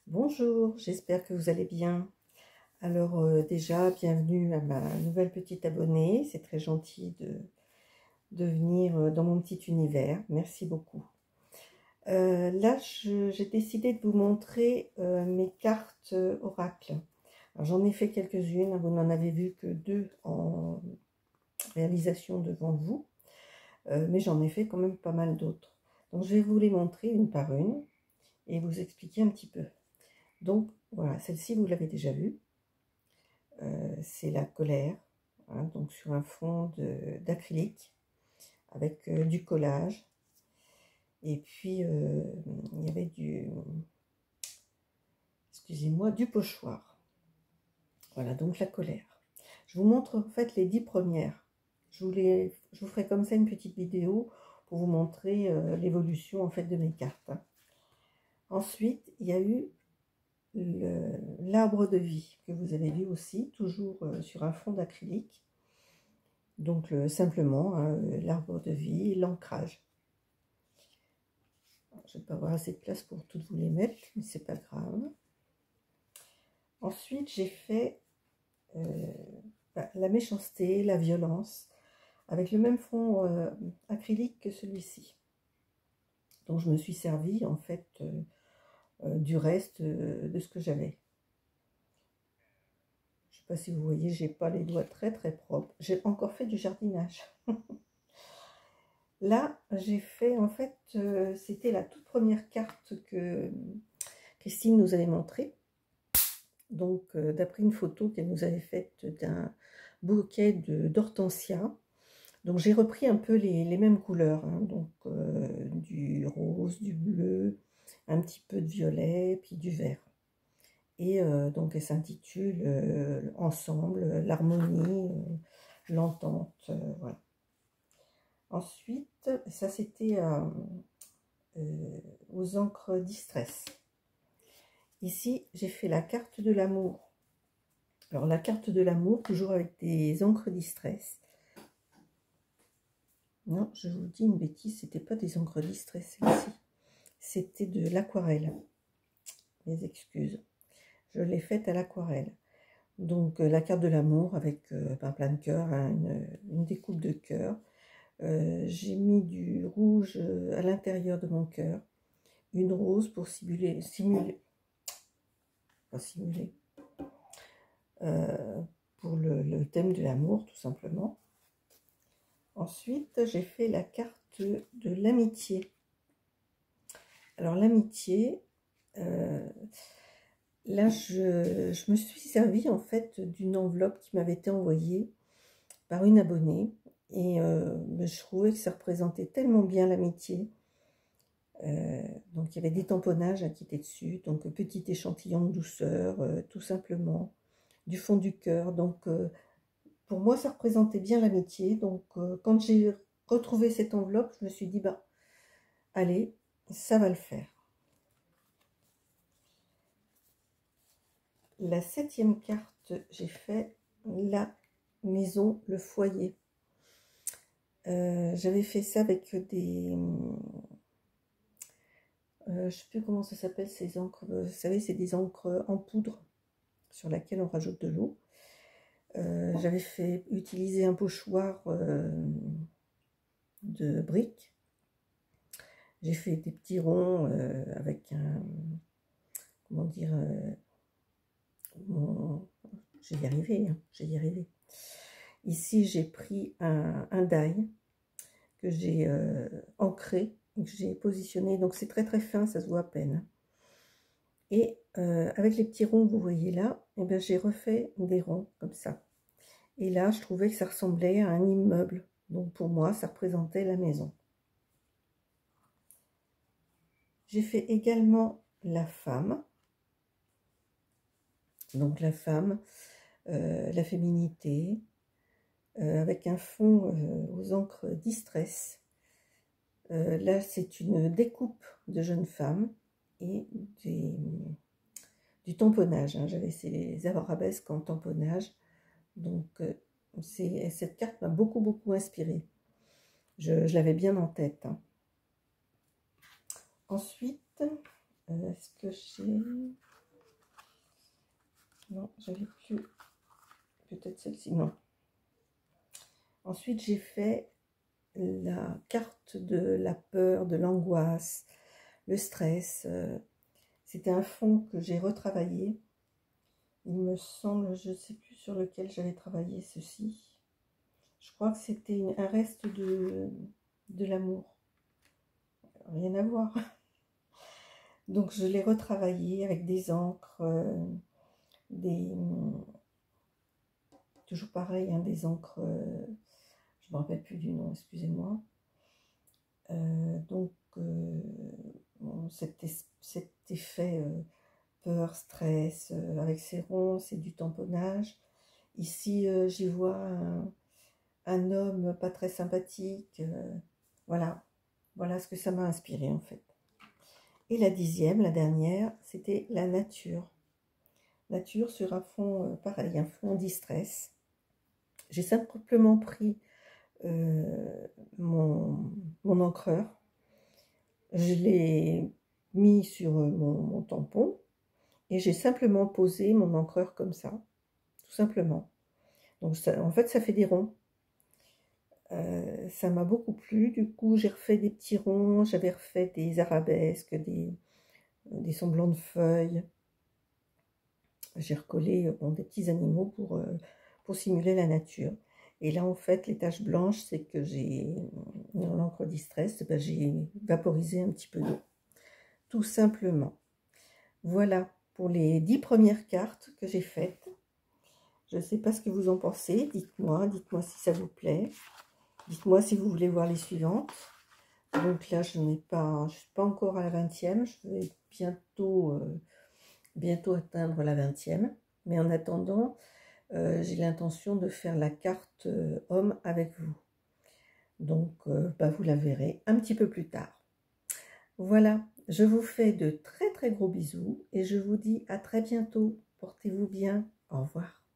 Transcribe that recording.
Bonjour, j'espère que vous allez bien. Alors déjà, bienvenue à ma nouvelle petite abonnée. C'est très gentil de venir dans mon petit univers. Merci beaucoup. Là, j'ai décidé de vous montrer mes cartes oracle. J'en ai fait quelques-unes, vous n'en avez vu que deux en réalisation devant vous, mais j'en ai fait quand même pas mal d'autres. Donc je vais vous les montrer une par une et vous expliquer un petit peu. Donc voilà, celle-ci vous l'avez déjà vue. C'est la colère, hein, donc sur un fond d'acrylique avec du collage. Et puis il y avait excusez-moi, du pochoir. Voilà, donc la colère. Je vous montre en fait les 10 premières. Je vous ferai comme ça une petite vidéo pour vous montrer l'évolution en fait de mes cartes. Ensuite, il y a eu l'arbre de vie que vous avez vu aussi, toujours sur un fond d'acrylique. Donc simplement l'arbre de vie, l'ancrage. Je ne vais pas avoir assez de place pour toutes vous les mettre, mais c'est pas grave. Ensuite, j'ai fait la méchanceté, la violence, avec le même fond acrylique que celui-ci. Donc je me suis servi en fait du reste de ce que j'avais. Je ne sais pas si vous voyez, j'ai pas les doigts très propres. J'ai encore fait du jardinage. Là, j'ai fait, en fait, c'était la toute première carte que Christine nous avait montrée. Donc, d'après une photo qu'elle nous avait faite d'un bouquet d'hortensia. Donc, j'ai repris un peu les mêmes couleurs. Hein, donc, du rose, du bleu, un petit peu de violet, puis du vert. Et donc, elle s'intitule Ensemble, l'harmonie, l'entente, voilà. Ensuite, ça c'était aux encres distress. Ici, j'ai fait la carte de l'amour. Alors, la carte de l'amour, toujours avec des encres distress. Non, je vous dis une bêtise, c'était pas des encres distress, celle-ci. C'était de l'aquarelle. Mes excuses. Je l'ai faite à l'aquarelle. Donc, la carte de l'amour avec plein de cœurs, hein, une découpe de cœur. J'ai mis du rouge à l'intérieur de mon cœur, une rose pour pour le thème de l'amour tout simplement. Ensuite, j'ai fait la carte de l'amitié. Alors l'amitié, là je me suis servi en fait d'une enveloppe qui m'avait été envoyée par une abonnée. Et je trouvais que ça représentait tellement bien l'amitié. Donc il y avait des tamponnages qui étaient dessus, donc petit échantillon de douceur, tout simplement, du fond du cœur. Donc pour moi ça représentait bien l'amitié. Donc quand j'ai retrouvé cette enveloppe, je me suis dit, bah allez, ça va le faire. La 7e carte, j'ai fait la maison, le foyer. J'avais fait ça avec des... je ne sais plus comment ça s'appelle ces encres. Vous savez, c'est des encres en poudre sur laquelle on rajoute de l'eau. J'avais fait utiliser un pochoir de briques. J'ai fait des petits ronds avec un... Comment dire... je vais y arriver, hein, je vais y arriver. Ici, j'ai pris un die que j'ai ancré, que j'ai positionné. Donc, c'est très fin, ça se voit à peine. Et avec les petits ronds que vous voyez là, eh bien, j'ai refait des ronds comme ça. Et là, je trouvais que ça ressemblait à un immeuble. Donc, pour moi, ça représentait la maison. J'ai fait également la femme. Donc, la femme, la féminité, avec un fond aux encres distress. Là, c'est une découpe de jeune femme et du tamponnage. Hein. J'avais ces arabesques en tamponnage. Donc, cette carte m'a beaucoup inspirée. Je l'avais bien en tête. Hein. Ensuite, est-ce que j'ai... Non, j'avais plus. Peut-être celle-ci, non. Ensuite, j'ai fait la carte de la peur, de l'angoisse, le stress. C'était un fond que j'ai retravaillé. Il me semble, je ne sais plus sur lequel j'avais travaillé ceci. Je crois que c'était un reste de l'amour. Rien à voir. Donc je l'ai retravaillé avec des encres, toujours pareil, hein, des encres, je ne me rappelle plus du nom, excusez-moi. Donc bon, cet effet peur, stress, avec ces ronds, c'est du tamponnage. Ici, j'y vois un homme pas très sympathique. Voilà, voilà ce que ça m'a inspiré en fait. Et la 10e, la dernière, c'était la nature. Nature sur un fond, pareil, un fond distress. J'ai simplement pris mon encreur. Je l'ai mis sur mon tampon et j'ai simplement posé mon encreur comme ça, tout simplement. Donc ça, en fait, ça fait des ronds. Ça m'a beaucoup plu. Du coup, j'ai refait des petits ronds, j'avais refait des arabesques, des semblants de feuilles. J'ai recollé bon, des petits animaux pour simuler la nature. Et là, en fait, les taches blanches, c'est que j'ai, dans l'encre distress, ben, j'ai vaporisé un petit peu d'eau. Tout simplement. Voilà pour les 10 premières cartes que j'ai faites. Je ne sais pas ce que vous en pensez. Dites-moi si ça vous plaît. Dites-moi si vous voulez voir les suivantes. Donc là, je ne suis pas encore à la 20e. Je vais bientôt atteindre la 20e. Mais en attendant, j'ai l'intention de faire la carte homme avec vous. Donc, bah, vous la verrez un petit peu plus tard. Voilà, je vous fais de très très gros bisous et je vous dis à très bientôt. Portez-vous bien. Au revoir.